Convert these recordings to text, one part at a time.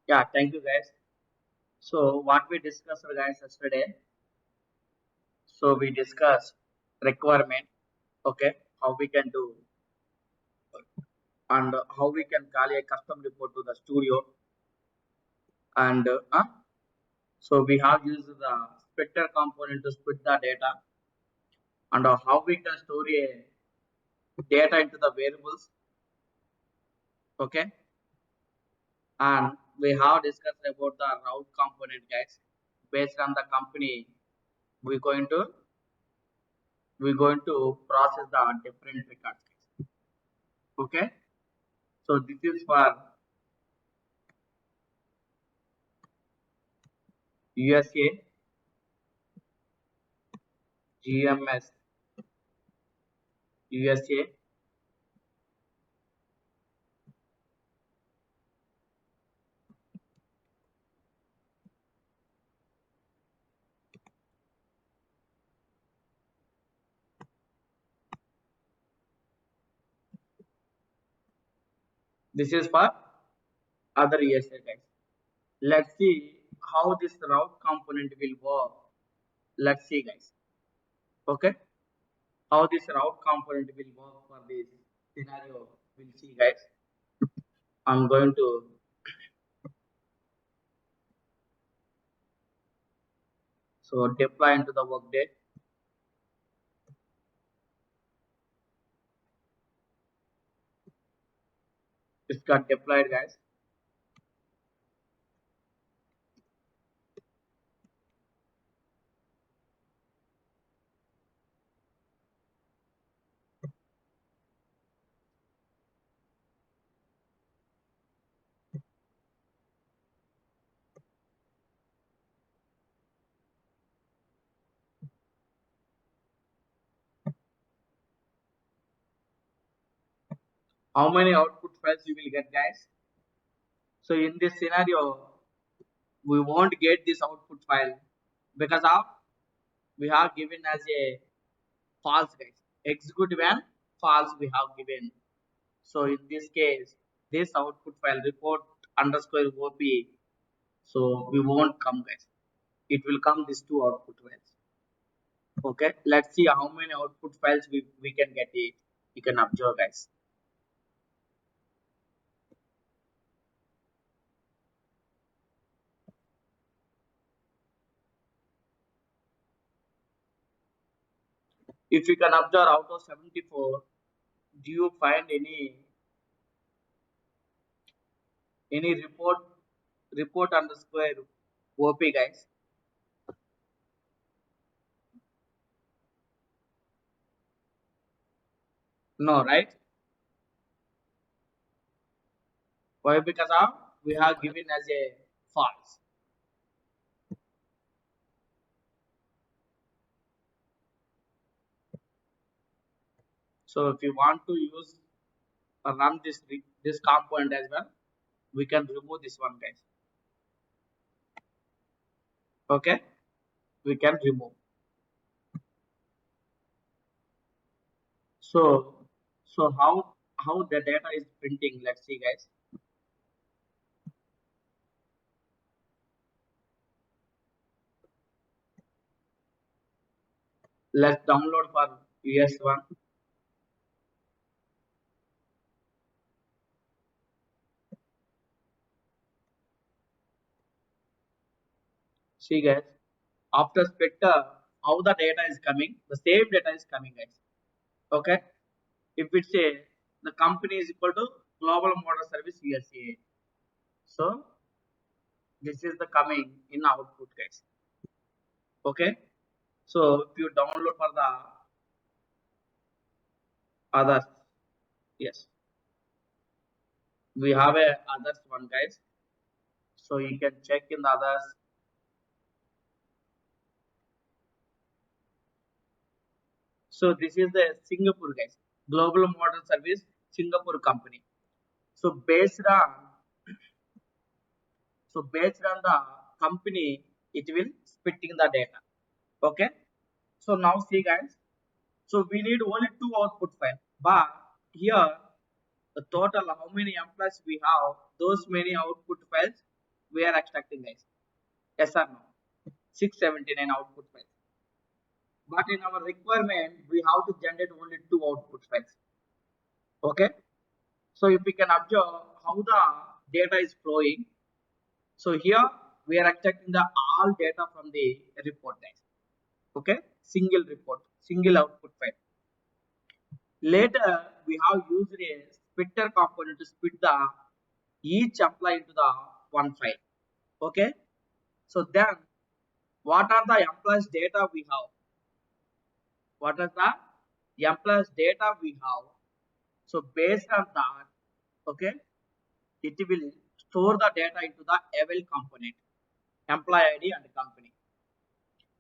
Yeah, thank you guys. So what we discussed guys yesterday, so we discussed requirement, okay, how we can do and how we can call a custom report to the studio and so we have used the splitter component to split the data and how we can store a data into the variables, okay, and we have discussed about the route component guys. Based on the company, we're going to we're going to process the different records, okay. So this is for USA, GMS, USA. This is for other USA guys. Let's see how this route component will work. Let's see guys. Okay. How this route component will work for this scenario. We'll see guys. I'm going to so deploy into the workday. It's got deployed guys. How many output files you will get guys? So in this scenario, we won't get this output file because of we have given as a false guys. Executive and false we have given. So in this case, this output file report underscore OP. So we won't come guys. It will come these two output files. Okay. Let's see how many output files we can get it. You can observe guys. If you can observe out of 74, do you find any report underscore OP guys? No, right? Why? Because of we have given as a false. So if you want to use run this component as well, we can remove this one guys. Okay, we can remove. So how the data is printing? Let's see guys. Let's download for US1. See guys, after splitter, how the data is coming? The same data is coming guys. Okay, if it's a the company is equal to global model service USA. So this is the coming in output guys. Okay, so if you download for the others, yes, we have a others one guys. So you can check in the others. So this is the Singapore guys, global model service Singapore company. So based on the company, it will splitting the data. Okay. So now see guys. So we need only two output file, but here the total how many employees we have, those many output files we are extracting guys. Yes or no? 679 output files. But in our requirement, we have to generate only two output files. Okay. So if we can observe how the data is flowing, so here we are extracting the all data from the report guys. Okay, single report, single output file. Later we have used a splitter component to split the each apply into the one file. Okay, so then what are the employees data we have? What are the employees data we have? So based on that, okay, it will store the data into the eval component, employee ID and company.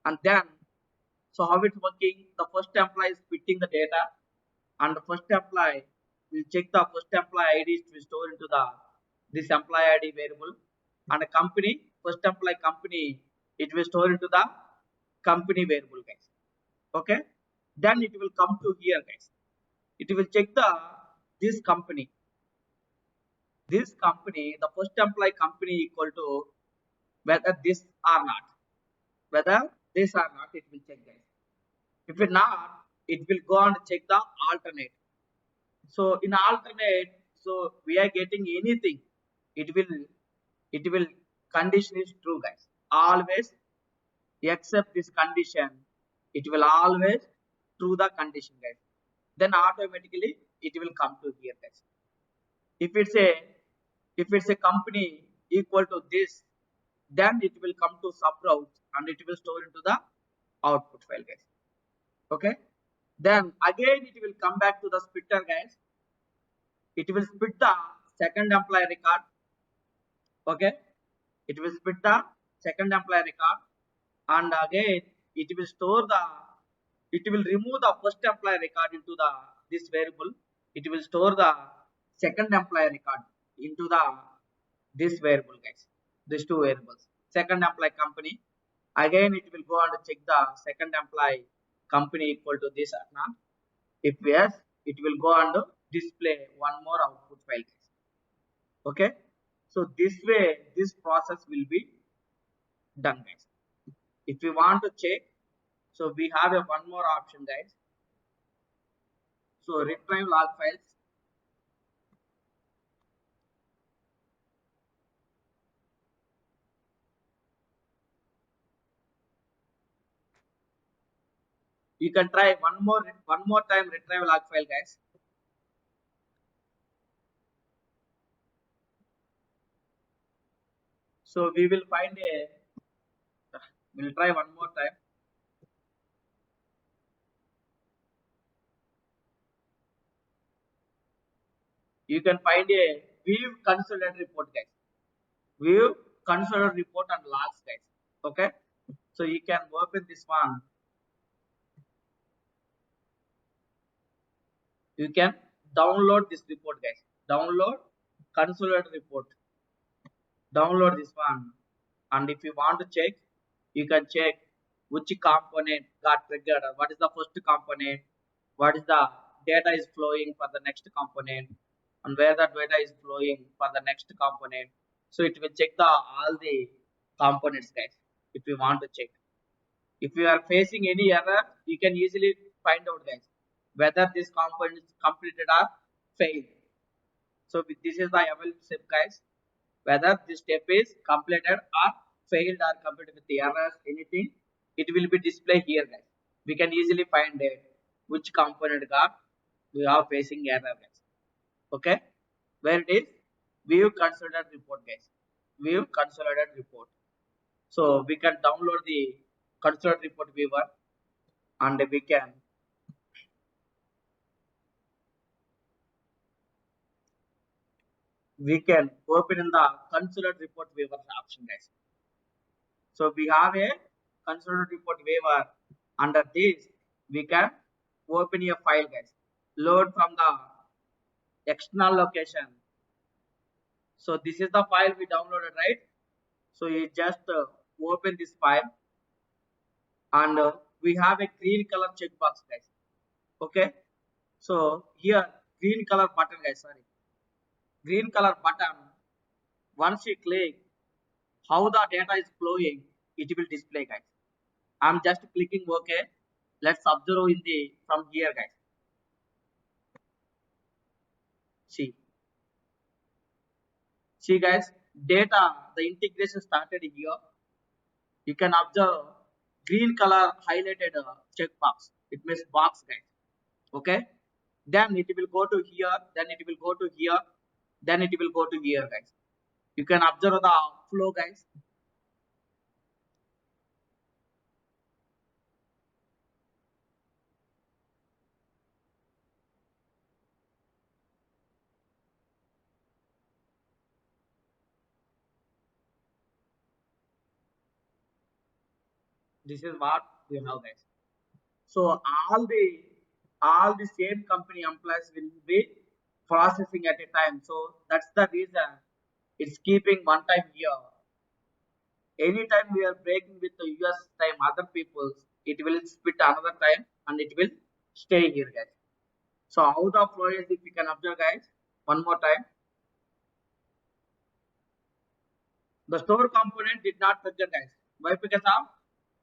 And then, so how it's working? The first employee is fitting the data, and the first employee will check the first employee ID to be stored into the this employee ID variable, and a company first employee company it will store into the company variable guys. Okay, then it will come to here guys. It will check the this company. This company, the first employee company equal to whether this or not. Whether this or not, it will check guys. If it not, it will go and check the alternate. So in alternate, so we are getting anything. It will it will condition is true guys. Always except this condition, it will always true the condition guys. Then automatically it will come to here guys. If it's a company equal to this, then it will come to subroute and it will store into the output file guys. Okay, then again it will come back to the splitter guys. It will split the second employee record. Okay, it will split the second employee record, and again it will store the it will remove the first employee record into the this variable. It will store the second employee record into the this variable guys, these two variables. Second employee company, again it will go and check the second employee company equal to this or not. If yes, it will go and display one more output file guys. Okay, so this way this process will be done guys. If you want to check, so we have a one more option guys. So retrieve log files. You can try one more time retrieve log file guys. So we will find a we'll try one more time. You can find a view consolidated report guys. View consolidated report and logs guys. Okay, so you can open this one. You can download this report guys. Download consolidated report. Download this one, and if you want to check, you can check which component got triggered, what is the first component, what is the data is flowing for the next component, and where the data is flowing for the next component. So it will check the all the components guys. If you want to check, if you are facing any error, you can easily find out guys whether this component is completed or failed. So this is the evaluation step guys. Whether this step is completed or failed or completed with the errors, anything, it will be displayed here guys. We can easily find it which component got we are facing error guys. Okay, where it is view consolidated report guys. View consolidated report. So we can download the consolidated report viewer, and we can open in the consolidated report viewer option guys. So we have a consolidated report waiver. Under this, we can open a file guys. Load from the external location. So this is the file we downloaded, right? So you just open this file, and we have a green color checkbox guys. Okay. So here green color button guys, sorry. Green color button. Once you click, how the data is flowing, it will display, guys. I'm just clicking OK. Let's observe in the from here, guys. See, see, guys, data, the integration started here. You can observe green color highlighted check box. It means box, guys. Okay. Then it will go to here. Then it will go to here. Then it will go to here, guys. You can observe the flow, guys. This is what we have, guys. So all the same company employees will be processing at a time. So that's the reason it's keeping one time here. Anytime we are breaking with the US time, other people's, it will split another time and it will stay here, guys. So how the flow is, if you can observe, guys, one more time, the store component did not trigger, guys. Why? Because of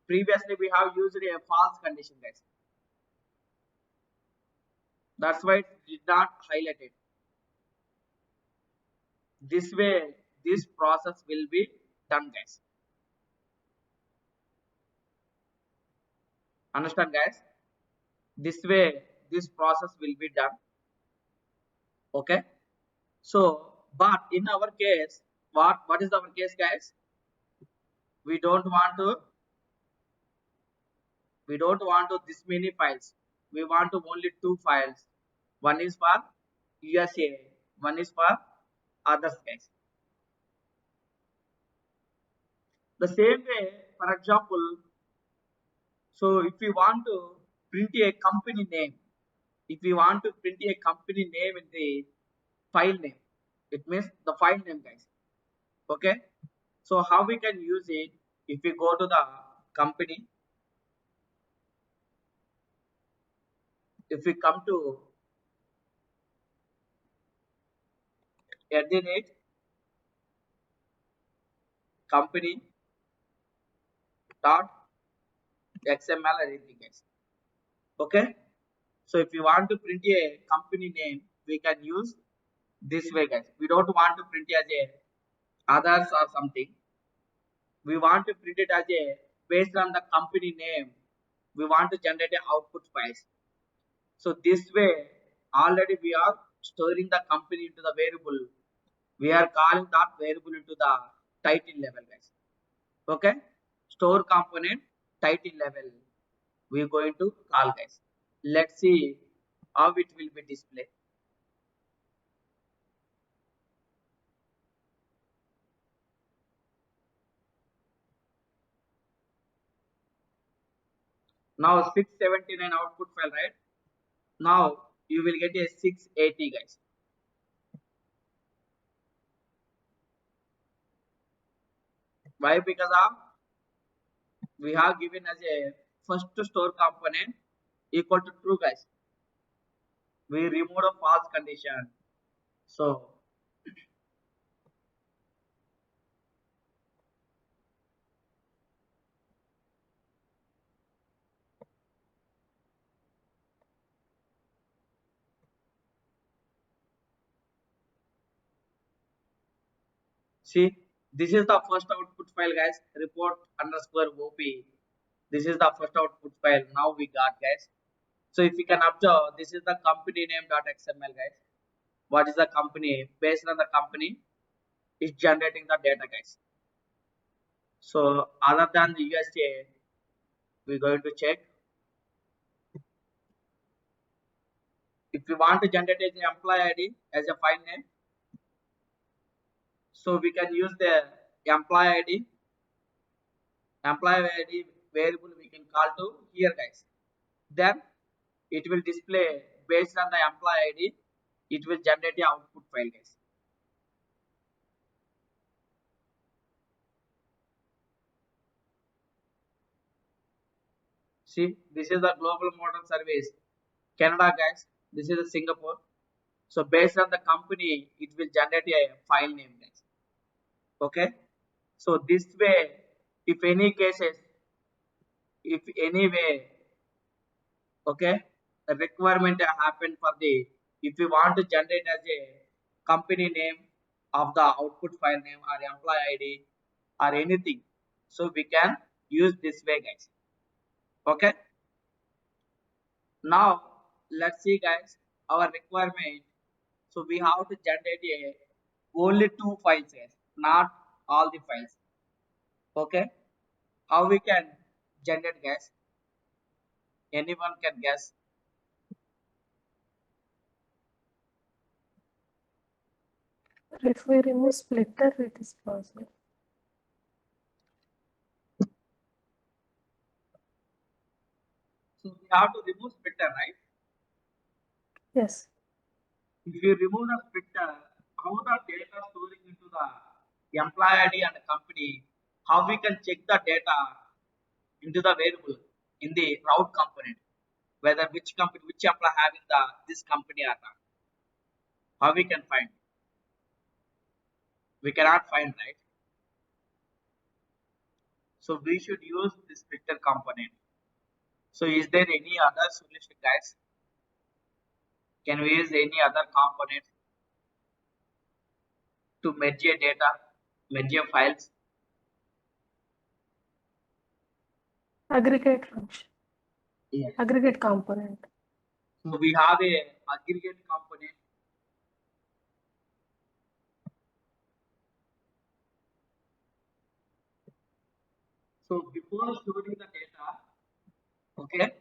previously we have used a false condition, guys. That's why it did not highlight it. This way, this process will be done, guys. Understand, guys? This way, this process will be done. Okay. So, but in our case, what is our case, guys? We don't want to we don't want to this many files. We want to only two files. One is for USA. One is for others, guys. The same way, for example, so if we want to print a company name, if we want to print a company name in the file name, it means the file name, guys. Okay. So how we can use it? If we go to the company, if we come to at the rate company dot XML or anything, guys. Okay. So if you want to print a company name, we can use this way, guys. We don't want to print as a others or something. We want to print it as a based on the company name. We want to generate a output files. So this way, already we are storing the company into the variable. We are calling that variable into the title level, guys. Okay. Store component title level. We are going to call, guys. Let's see how it will be displayed. Now 679 output file, right? Now you will get a 680, guys. Why? Because of we have given as a first store component equal to true, guys. We remove a false condition. So see, this is the first output file, guys. Report underscore OP. This is the first output file. Now we got, guys. So if you can observe, this is the company name .xml, guys. What is the company? Based on the company, is generating the data, guys. So other than the USA, we're going to check. If you want to generate an employee ID as a file name, so we can use the employee ID, variable we can call to here, guys. Then it will display based on the employee ID, it will generate the output file, guys. See, this is the global modern service, Canada, guys. This is the Singapore. So based on the company, it will generate a file name, guys. Okay. So this way, if any cases, if any way, okay, a requirement happen for the, if you want to generate as a company name of the output file name or employee id or anything, so we can use this way, guys. Okay, now let's see, guys, our requirement. So we have to generate a only two files, guys, not all the files. Okay, how we can generate, guys? Anyone can guess? If we remove splitter, it is possible. So we have to remove splitter, right? Yes. If you remove the splitter, how the data storing into the employee ID and the company, how we can check the data into the variable in the route component, whether which company, which employee having the this company or not. How we can find? We cannot find, right? So we should use this splitter component. So is there any other solution, guys? Can we use any other component to merge a data, merge a files? Aggregate function. Yes. Aggregate component. So we have a aggregate component. So before storing the data, okay,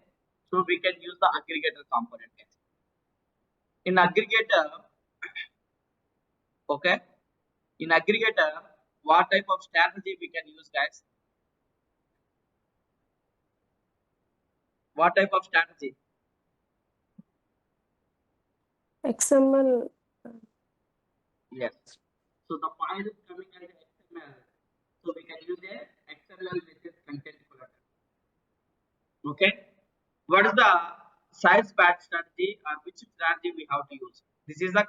so we can use the aggregator component. Guys. In aggregator, okay, in aggregator, what type of strategy we can use, guys? What type of strategy? XML. Yes. So the file is coming as XML. So we can use a XML with this content collector. Okay. What is the size batch strategy or which strategy we have to use? This is the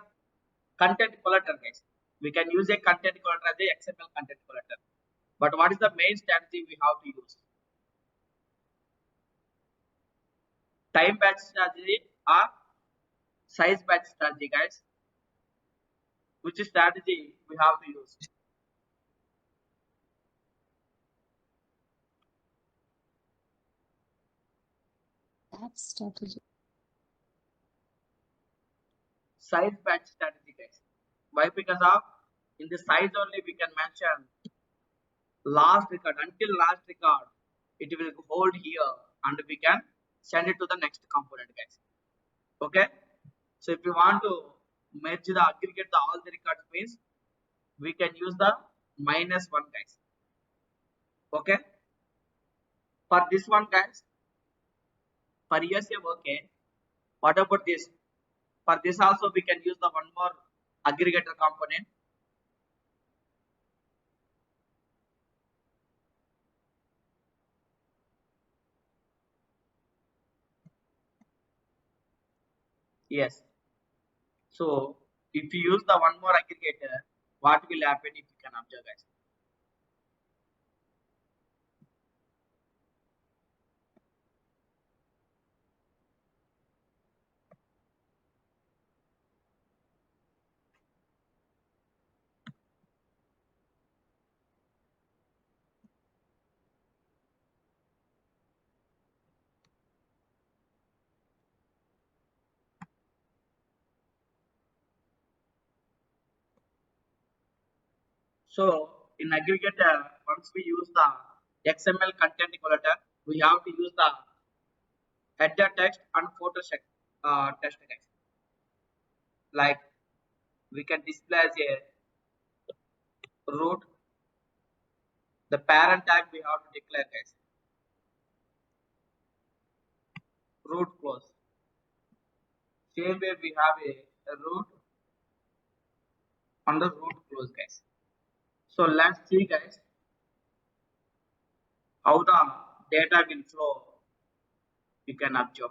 content collector, guys. We can use a content collector as a XML content collector. But what is the main strategy we have to use? Time batch strategy or size batch strategy, guys? Which strategy we have to use? That strategy. Size batch strategy, guys. Why? Because of in the size only we can mention last record until last record. It will hold here and we can send it to the next component, guys. Okay. So if you want to merge the aggregate the all the records means we can use the -1, guys. Okay. For this one, guys, for ESA, okay. What about this? For this also we can use the one more aggregator component. Yes. So if you use the one more aggregator, what will happen if you can observe, guys? So in aggregator, once we use the XML content collector, we have to use the header text and photo text, guys. Like we can display as a root. The parent tag we have to declare, guys. Root close. Same way we have a root on the root close, guys. So let's see, guys, how the data will flow. You can observe.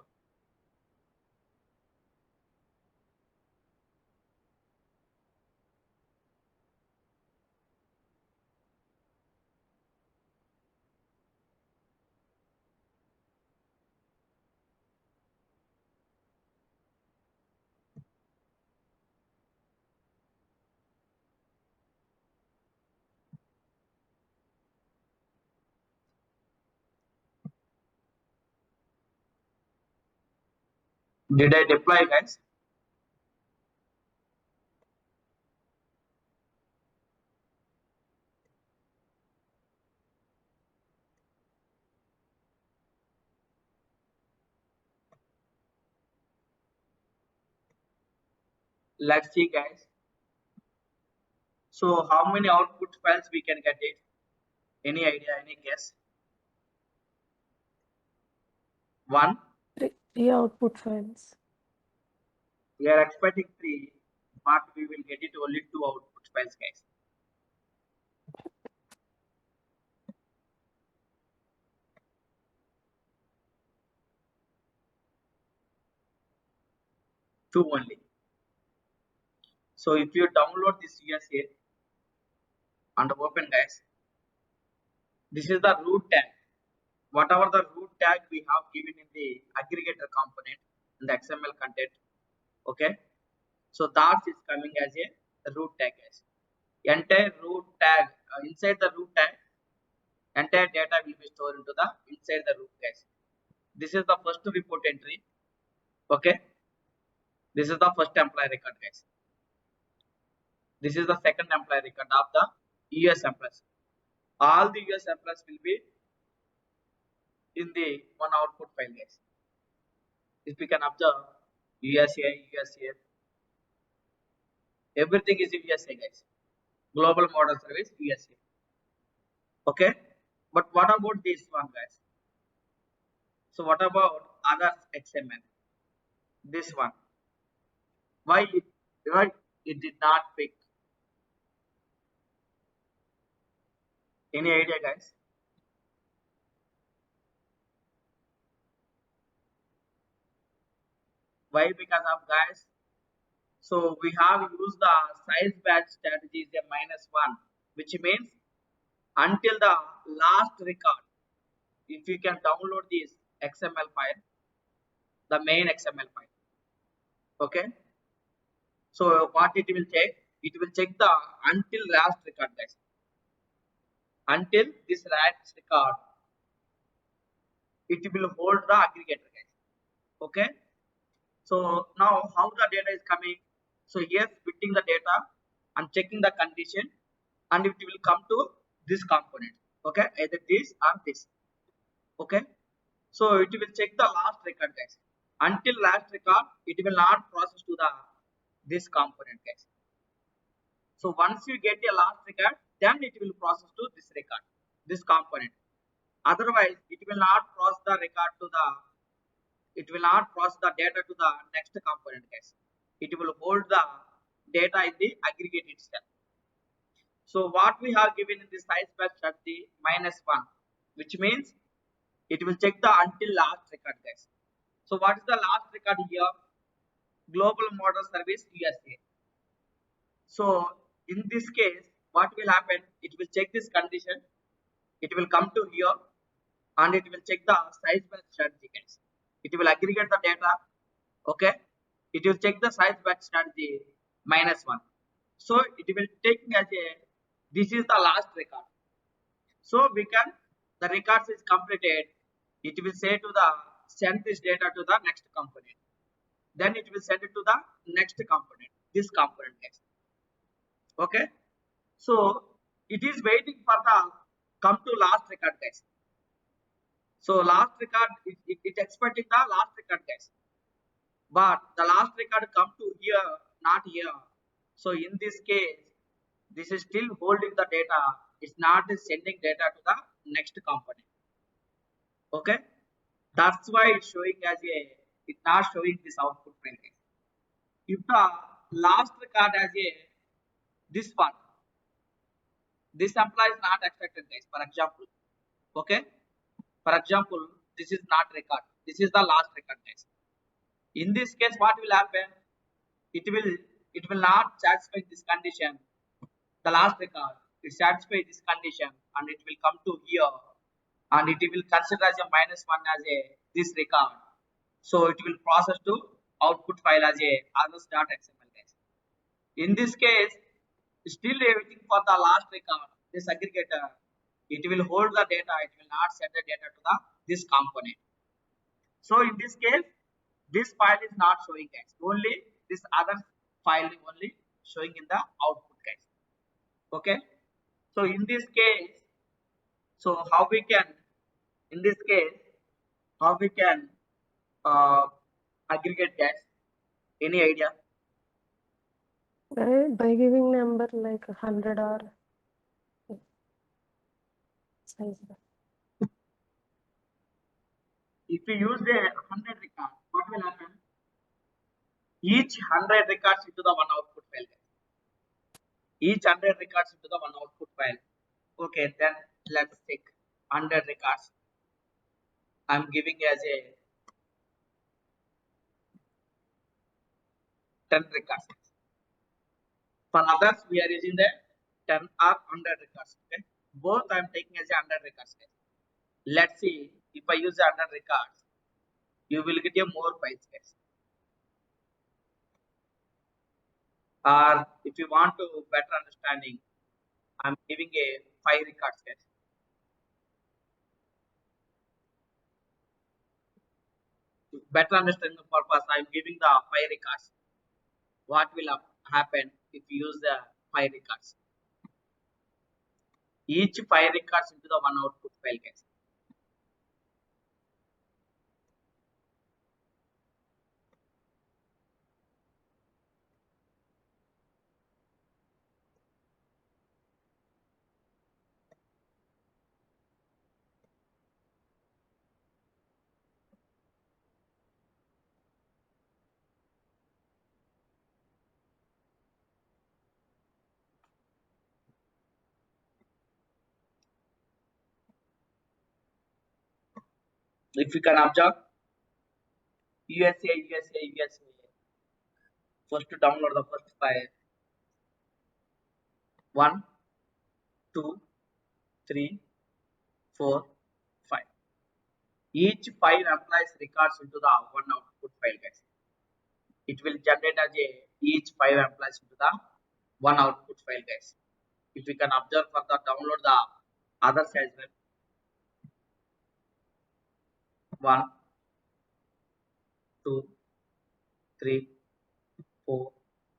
Did I deploy, guys? Let's see, guys. So how many output files we can get it? Any idea? Any guess? One. Three output files. We are expecting three, but we will get it only two output files, guys. Two only. So if you download this USA and open, guys, this is the root tag. Whatever the root tag we have given in the aggregator component in the XML content, okay. So that is coming as a root tag, guys. Entire root tag, inside the root tag, entire data will be stored into the inside the root, guys. This is the first report entry, okay. This is the first employee record, guys. This is the second employee record of the US employees. All the US employees will be in the one output file, guys. If we can observe, USA, everything is in USA, guys. Global model service, USA. Okay. But what about this one, guys? So what about others XML? This one. Why it, why it did not pick? Any idea, guys? Why? Because of, guys. So we have used the size batch strategy is a -1, which means until the last record, if you can download this XML file, the main XML file, okay. So what it will check? It will check the until last record, guys. Until this last record, it will hold the aggregator, guys. Okay. So now how the data is coming? So here fitting the data and checking the condition, and it will come to this component. Okay, either this or this. Okay. So it will check the last record, guys. Until last record, it will not process to the this component, guys. So once you get a last record, then it will process to this record, this component. Otherwise, it will not process the record to the, it will not process the data to the next component, guys. It will hold the data in the aggregate itself. So what we have given in the size batch strategy -1, which means it will check the until last record, guys. So what is the last record here? Global model service USA. So in this case, what will happen? It will check this condition. It will come to here and it will check the size batch strategy, guys. It will aggregate the data. Okay. It will check the size batch strategy -1. So it will take as a, this is the last record. So we can, the records is completed. It will say to the send this data to the next component. Then it will send it to the next component. This component, guys. Okay. So it is waiting for the come to last record, guys. So last record, it expecting the last record, guys. But the last record come to here, not here. So in this case, this is still holding the data. It's not sending data to the next component. Okay. That's why it's showing as a, it's not showing this output file, guys. If the last record as a, this one, this employee is not expected, guys. For example, okay. For example, this is not record. This is the last record, guys. In this case, what will happen? It will, it will not satisfy this condition. The last record, it satisfy this condition, and it will come to here, and it will consider as a -1 as a this record. So it will process to output file as a others.xml, guys. In this case, still waiting for the last record, this aggregator, it will hold the data, it will not send the data to the this component. So in this case, This file is not showing guys. Only this other file only showing in the output guys. Okay. So in this case, so how we can, in this case, how we can uh, aggregate guys? Any idea? By giving number like 100 or size. If you use the 100 records, what will happen? Each 100 records into the one output file. Each 100 records into the one output file. Okay, then let's take 100 records. I'm giving as a 10 records. For others, we are using the 10 or 100 records. Okay, both I'm taking as a 100 records. Let's see if I use the 100 records, you will get a more files. Guys. Or if you want to better understanding, I'm giving a 5 records. Guys. To better understanding the purpose, I'm giving the 5 records. What will happen if you use the 5 records? Each 5 records into the one output file. Guys. If you can observe, USA. First to download the first file. 1, 2, 3, 4, 5. Each file applies records into the one output file. Guys. It will generate as a each 5 applies into the one output file. Guys. If you can observe further, download the others as well. 1, 2, 3, 4,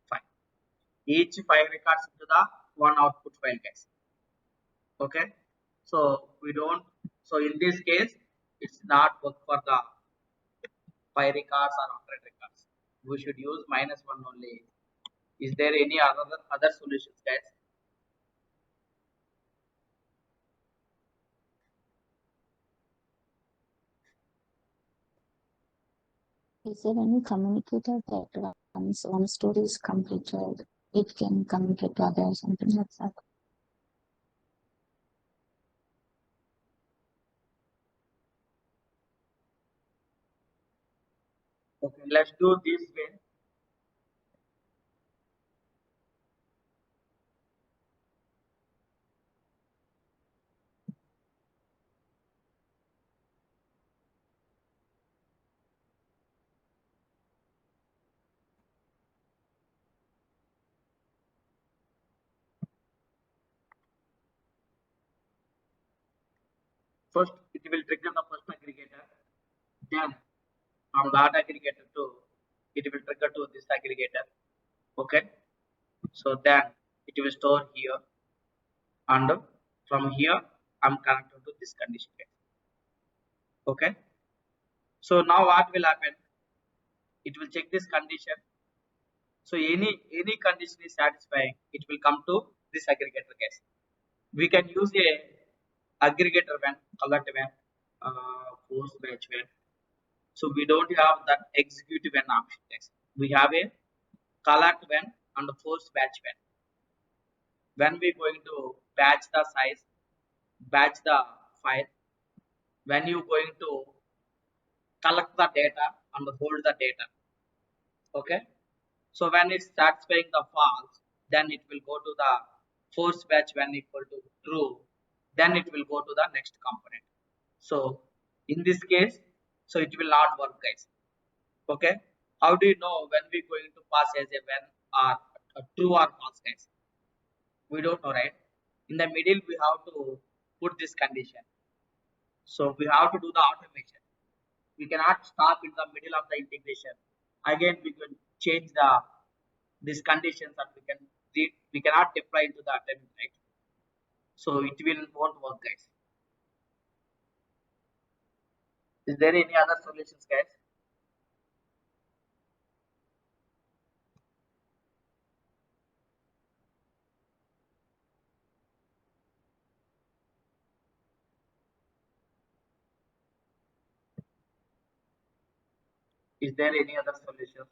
5. Each 5 records into the one output file. Guys. Okay. So we don't. So in this case, it's not work for the 5 records or 100 records. We should use -1 only. Is there any other solutions, guys? Is there any communicator that once one story is completed, it can communicate to others, something like that? Okay, let's do this way. First, it will trigger the first aggregator. Then, from that aggregator to, it will trigger to this aggregator. Okay. So then, it will store here, and from here, I'm connected to this condition. Okay. So now what will happen? It will check this condition. So any condition is satisfying, it will come to this aggregator case. We can use a aggregator when, collect when, force batch when. So we don't have that execute when option case. We have a collect when and force batch when. When we going to batch the size, batch the file, when you going to collect the data and hold the data. Okay. So when it's satisfying the false, then it will go to the force batch when equal to true. Then it will go to the next component. So in this case, so it will not work, guys. Okay. How do you know when we going to pass as a when or a true or false, guys? We don't know, right? In the middle, we have to put this condition. So we have to do the automation. We cannot stop in the middle of the integration. Again, we can change these conditions and we cannot deploy into the attendant, right? So it will won't work, guys. Is there any other solutions, guys? Is there any other solutions?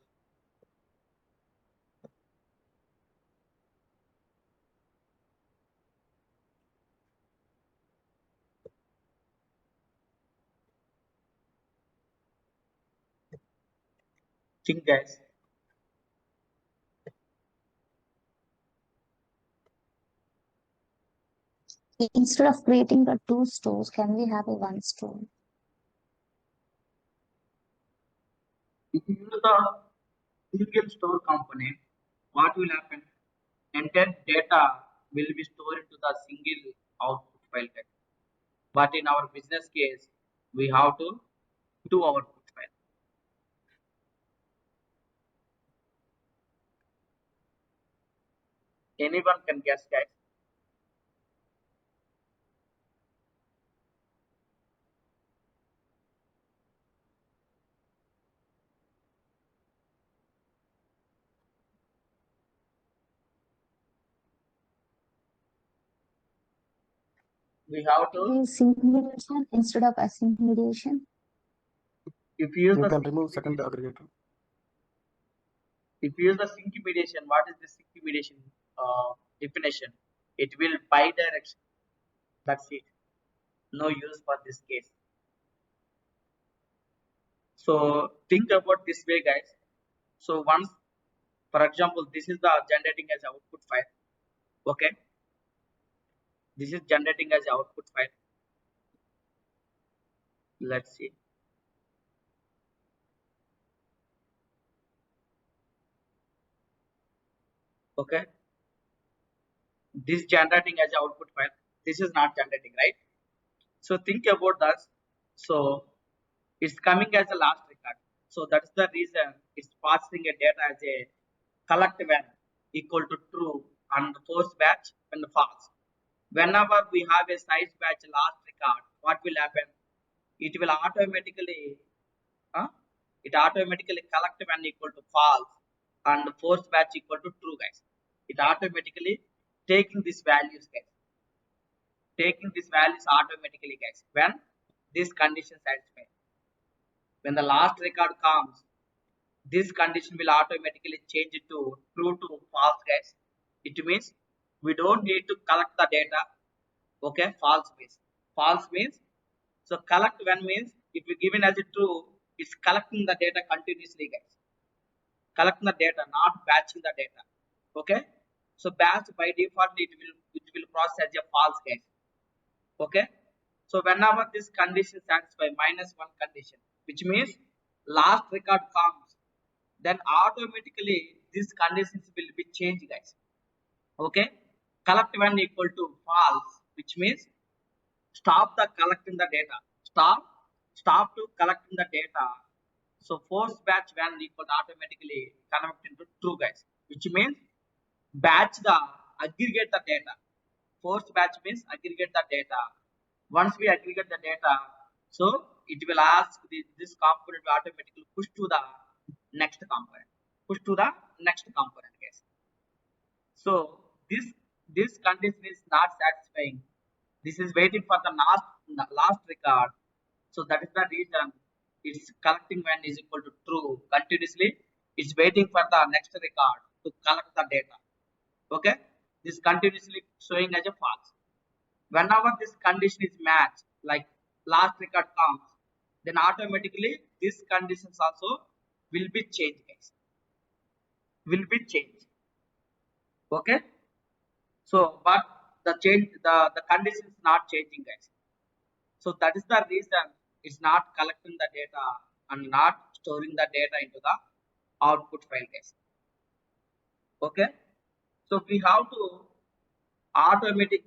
Think, guys. Instead of creating the two stores, can we have a one store? If you use the single store component, what will happen? Entire data will be stored into the single output file, guys. But in our business case, we have to two output file. Anyone can guess, guys. We have to, Is sync mediation instead of async mediation? if you use You the can sync remove second mediation, aggregator. if you use the sync mediation, what is the sync mediation definition? It will bi-direction. That's it. No use for this case. So think about this way, guys. So once, for example, this is the generating as output file. Okay, this is generating as output file. Let's see. Okay, this generating as output file. This is not generating, right? So think about that. So it's coming as a last record. So that's the reason it's passing a data as a collect when equal to true and the first batch and the false. Whenever we have a size batch last record, what will happen? It will automatically uh, collect when equal to false and the first batch equal to true, guys. It automatically taking these values, guys. Taking these values automatically, guys, when this condition satisfied. When the last record comes, this condition will automatically change it to true to false, guys. It means we don't need to collect the data. Okay, false means so collect when means if we given as a true, it's collecting the data continuously, guys. Collecting the data, not batching the data. Okay, so batch by default it will process as a false, guys. Okay, so whenever this condition satisfy -1 condition, which means last record comes, then automatically these conditions will be changed, guys. Okay, collect when equal to false, which means stop the collecting the data. Stop to collecting the data. So first batch when equal to automatically convert into true, guys, which means batch the aggregate the data. First batch means aggregate the data. Once we aggregate the data, so it will ask this component will automatically push to the next component. Push to the next component, guys. So this condition is not satisfying. This is waiting for the last record. So that is the reason it's collecting when is equal to true continuously. It's waiting for the next record to collect the data. Okay, this continuously showing as a false. Whenever this condition is matched, like last record comes, then automatically these conditions also will be changed, guys. Will be changed. Okay, so but the condition is not changing, guys. So that is the reason it's not collecting the data and not storing the data into the output file, guys. Okay, so we have to automatic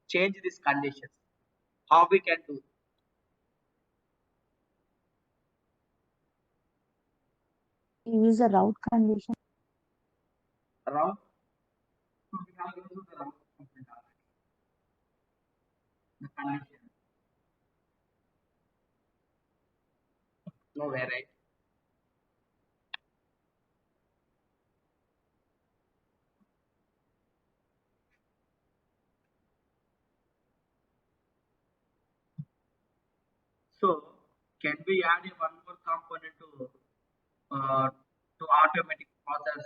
change these conditions. How we can do? use a route condition. Route. So we have used the route component already. The condition. Nowhere, right? So can we add a one more component to automatic process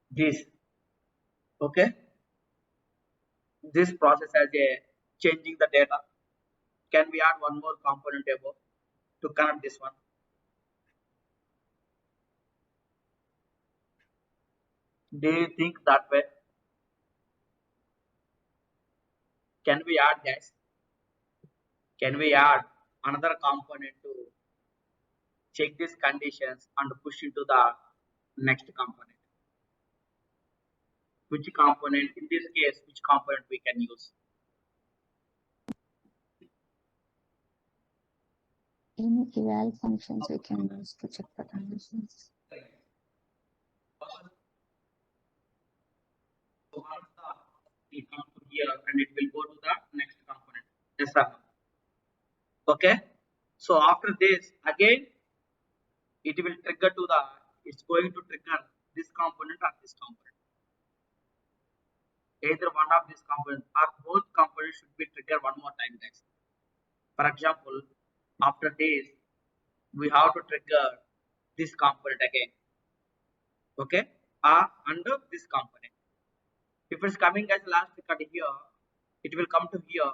this? Okay, this process as a changing the data. Can we add one more component above to connect this one? Do you think that way? Can we add, guys? Can we add another component to check these conditions and push into the next component? Which component, in this case, which component we can use? Any eval functions we can use to check the conditions. So once the it comes to here and it will go to the next component. Yes, sir. Okay. So after this, again, it will trigger to the, it's going to trigger this component or this component. Either one of these components or both components should be triggered one more time, guys. For example, after this, we have to trigger this component again. Okay. Under this component. If it's coming as last record here, it will come to here.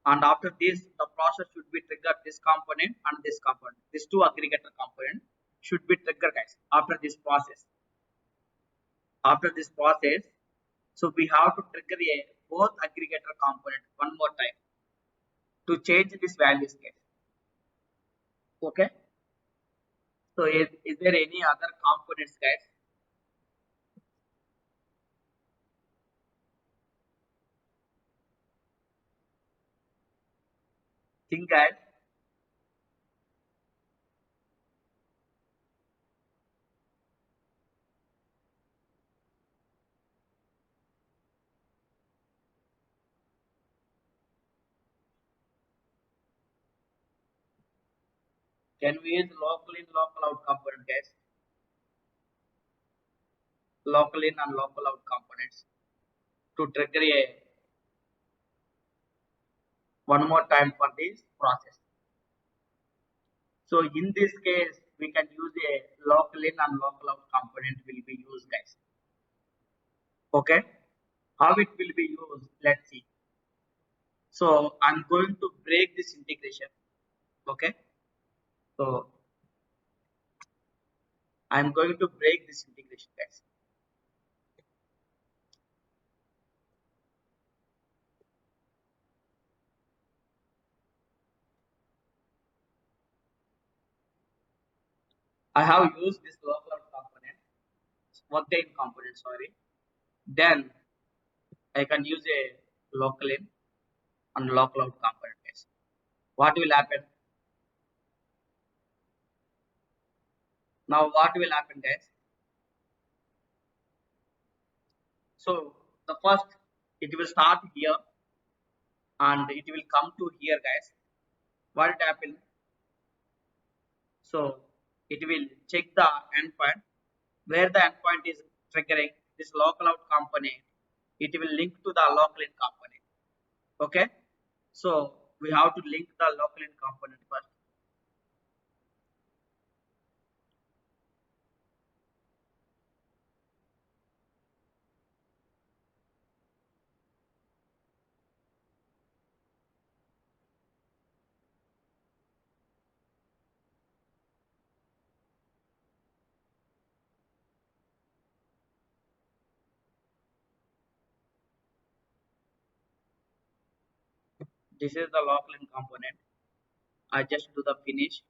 And after this, the process should be triggered this component and this component. These two aggregator component should be triggered, guys, after this process. After this process, so we have to trigger a both aggregator component one more time to change this values, guys. Okay. So is there any other components, guys? Think, guys. Can we use local in, local out component, guys? Local in and local out components to trigger a one more time for this process. So in this case, we can use a local in and local out component will be used, guys. Okay. How it will be used? Let's see. So I'm going to break this integration. Okay. So I'm going to break this integration, guys. I have used this local out component, workday in component, sorry. Then I can use a local in and local out component, guys. What will happen? Now what will happen, guys? So the first, it will start here and it will come to here, guys. What it happen? So it will check the endpoint where the endpoint is triggering this local out component. It will link to the local in component. Okay. So we have to link the local in component first. This is the local in component. I just do the finish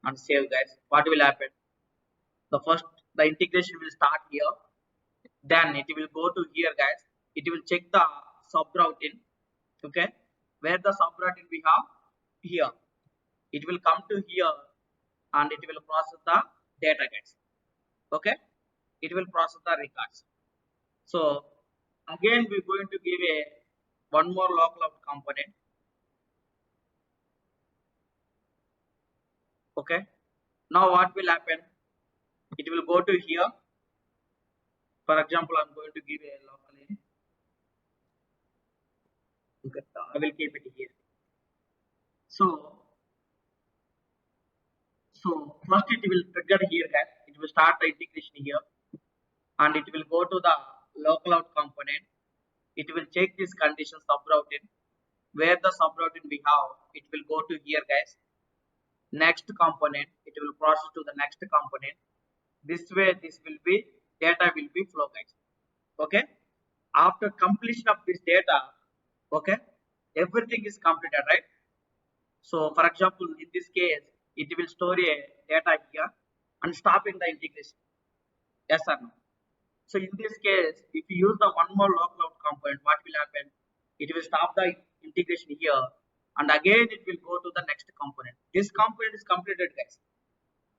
and save, guys. What will happen? The first, the integration will start here. Then it will go to here, guys. It will check the subroutine. Okay. Where the subroutine we have? Here. It will come to here and it will process the data guys. Okay, it will process the records. So again we're going to give a one more local out component. Okay, now what will happen? It will go to here. For example, I'm going to give a local in. Okay, I will keep it here. So first it will trigger here guys. It will start the integration here, and it will go to the local out component. It will check this condition subroutine. Where the subroutine we have, it will go to here guys. Next component, it will process to the next component. This way, this will be data will be flow guys. Okay. After completion of this data, okay, everything is completed, right? So, for example, in this case, it will store a data here and stopping the integration. Yes or no? So in this case, if you use the one more local out component, what will happen? It will stop the integration here, and again it will go to the next component. This component is completed, guys.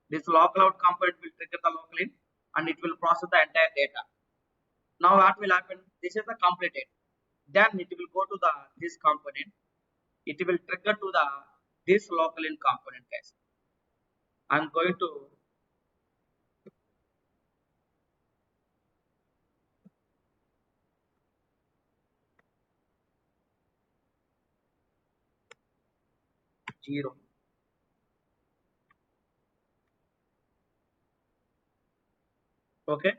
This local out component will trigger the local in, and it will process the entire data. Now what will happen? This is the completed. Then it will go to the this component. It will trigger to the this local in component, guys. I'm going to 0. Okay.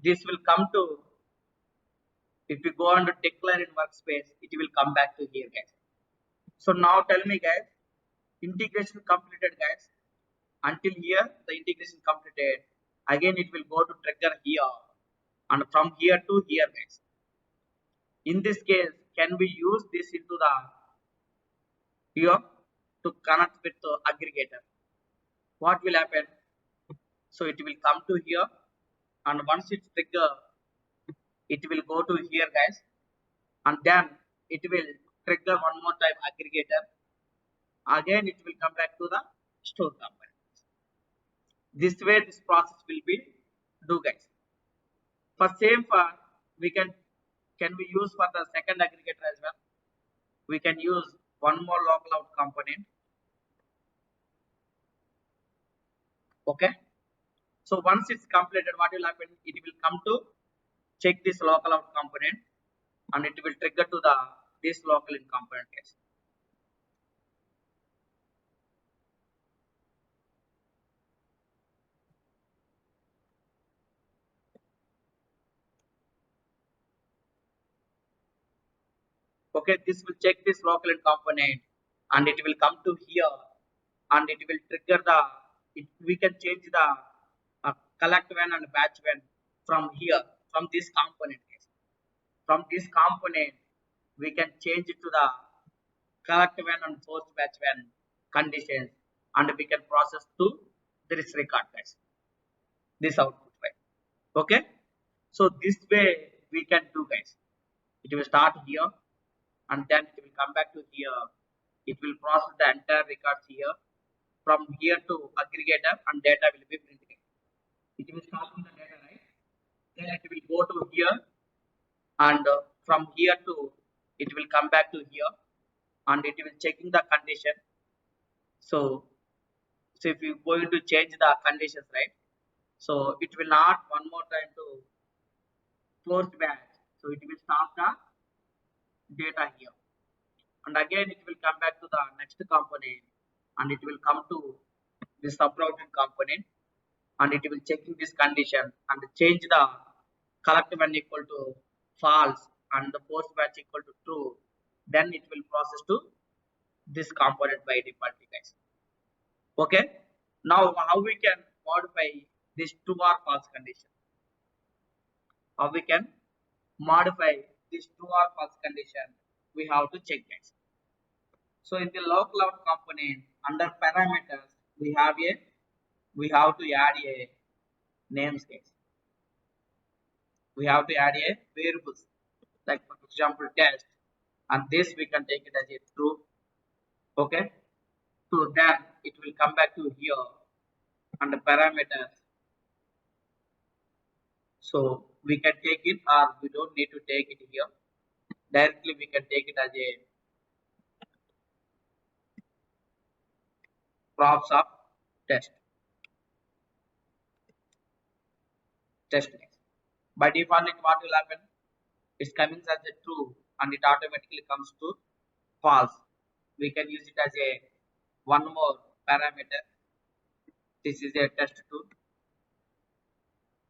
This will come to, if you go on to declare in workspace, it will come back to here, guys. So now tell me, guys, integration completed, guys. Until here, the integration completed. Again, it will go to trigger here, and from here to here, guys. In this case, can we use this into the here to connect with the aggregator? What will happen? So it will come to here, and once it's trigger, it will go to here, guys, and then it will trigger one more time aggregator. Again, it will come back to the store component. This way, this process will be do, guys. For same for we can we use for the second aggregator as well. We can use one more local out component. Okay. So once it's completed, what will happen? It will come to check this local out component, and it will trigger to the this local in component, guys. Okay, this will check this local in component, and it will come to here, and it will trigger the we can change the collect when and batch when from here, from this component, guys. From this component we can change it to the collect when and post batch when conditions, and we can process to this record, guys, this output, right? Okay, so this way we can do, guys. It will start here, and then it will come back to here. It will process the entire records here. From here to aggregator, and data will be printed. It will start with the data, right? Then it will go to here, and from here to it will come back to here, and it will checking the condition. So, so if you going to change the conditions, right? So it will not one more time to post batch. So it will start the data here, and again it will come back to the next component, and it will come to the subrouting component, and it will checking this condition and change the collect when equal to false and the post batch equal to true. Then it will process to this component by default, guys. Okay. Now how we can modify this true or false condition? How we can modify this true or false condition? We have to check, guys. So in the local out component under parameters, we have to add a namespace. We have to add a variables, like for example test, and this we can take it as a true. Okay, so then it will come back to here, and the parameters. So we can take it or we don't need to take it here. Directly we can take it as a props of test. Test next. By default, what will happen? It's coming as a true and it automatically comes to false. We can use it as a one more parameter. This is a test tool.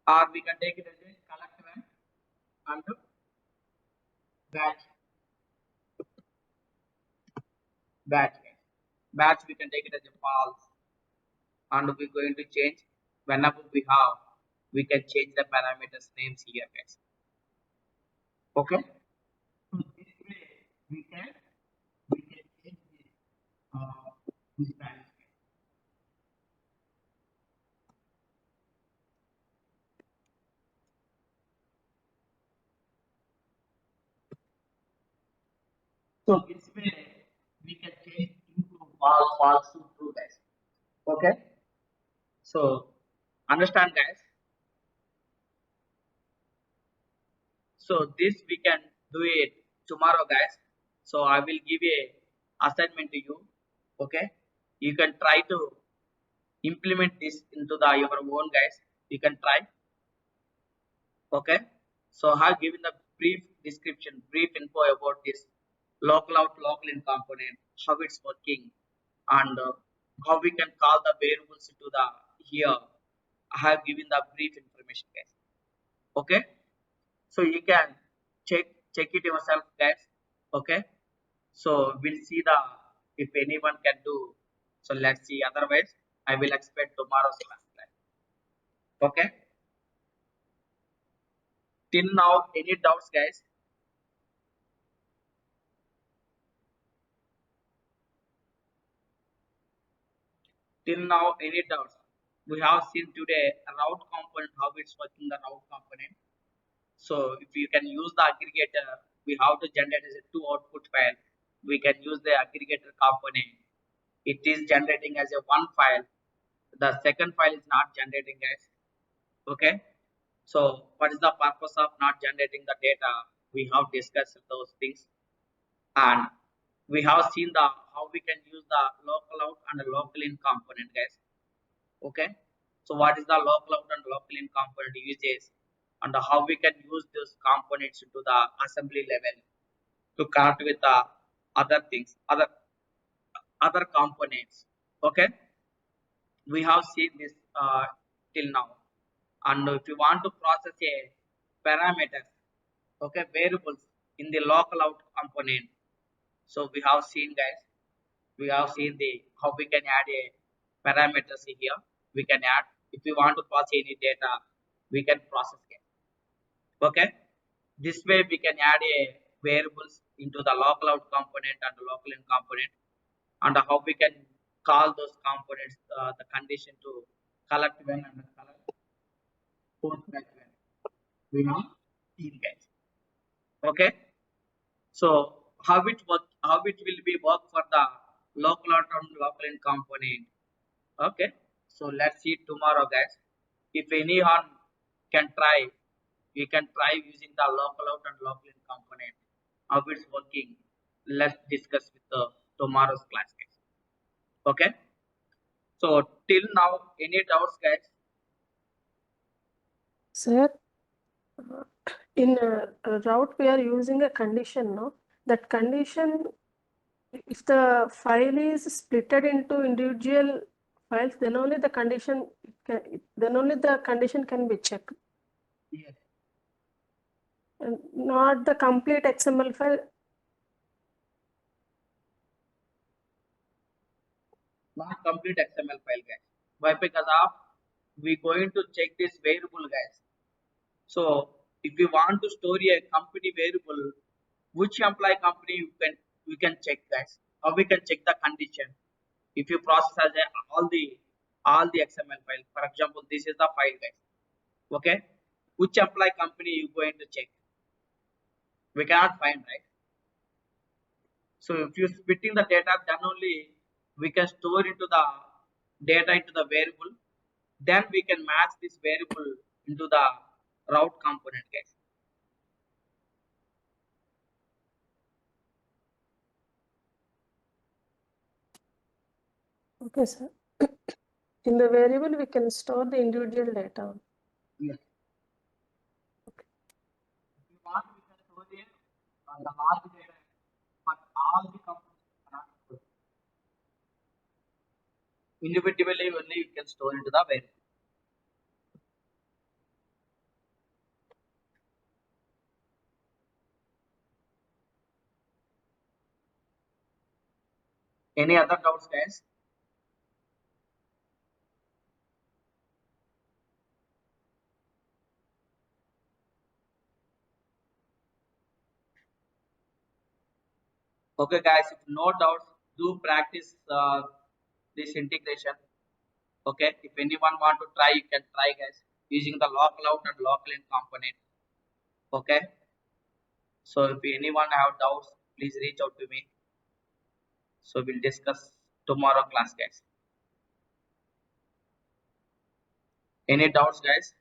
Or we can take it as a collect one and batch. Batch. Batch we can take it as a false. And we're going to change whenever we can change the parameters names here, guys. Okay. So this way we can change this parameter. So this way we can change into false to true, guys. Okay. So understand, guys. So this we can do it tomorrow, guys. So I will give a assignment to you. Okay. You can try to implement this into the your own, guys. You can try. Okay. So I have given the brief description, brief info about this local out, local in component, how it's working, and how we can call the variables into the here. I have given the brief information, guys. Okay. So you can check it yourself, guys. Okay. So we'll see the if anyone can do. So let's see. Otherwise, I will expect tomorrow's class. Okay. Till now, any doubts, guys? Till now, any doubts? We have seen today a route component, how it's working the route component. So if you can use the aggregator, we have to generate as a two output file. We can use the aggregator component. It is generating as a one file. The second file is not generating, guys. Okay. So what is the purpose of not generating the data? We have discussed those things, and we have seen the how we can use the local out and the local in component, guys. Okay. So what is the local out and local in component uses, and how we can use those components into the assembly level to connect with the other things, other components. Okay. We have seen this till now. And if you want to process a parameters, okay, variables in the local out component, so we have seen, guys, we have seen the how we can add a parameters here. We can add if we want to process any data, we can process it. Okay. This way we can add a variables into the local out component and the local in component, and how we can call those components the condition to collect when and collect post when. We have seen, guys. Okay. So how it will be work for the local out and local in component. Okay. So let's see tomorrow, guys. If anyone can try, you can try using the local out and local in component. How it's working. Let's discuss with the tomorrow's class, guys. Okay. So till now, any doubts, guys? Sir, in a route we are using a condition, no? That condition, if the file is splitted into individual files, then only the condition can be checked, Yes. and not the complete XML file. Not complete XML file, guys. Why? Because of we going to check this variable, guys. So if we want to store a company variable, which employee company we can check, guys. How we can check the condition? If you process as a, all the XML file, for example, this is the file, guys. Okay, which employee company you going to check? We cannot find, right? So if you splitting the data, then only we can store into the data into the variable. then we can match this variable into the route component, guys. Okay, sir. In the variable, we can store the individual data. Yes. If you want, we can store the large data, but all the components cannot store. Individually only you can store into the variable. Any other doubts, guys? Okay, guys, if no doubts, do practice this integration. Okay, if anyone want to try, you can try, guys, using the local out and local in component. Okay, so if anyone have doubts, please reach out to me. So we'll discuss tomorrow class, guys. Any doubts, guys?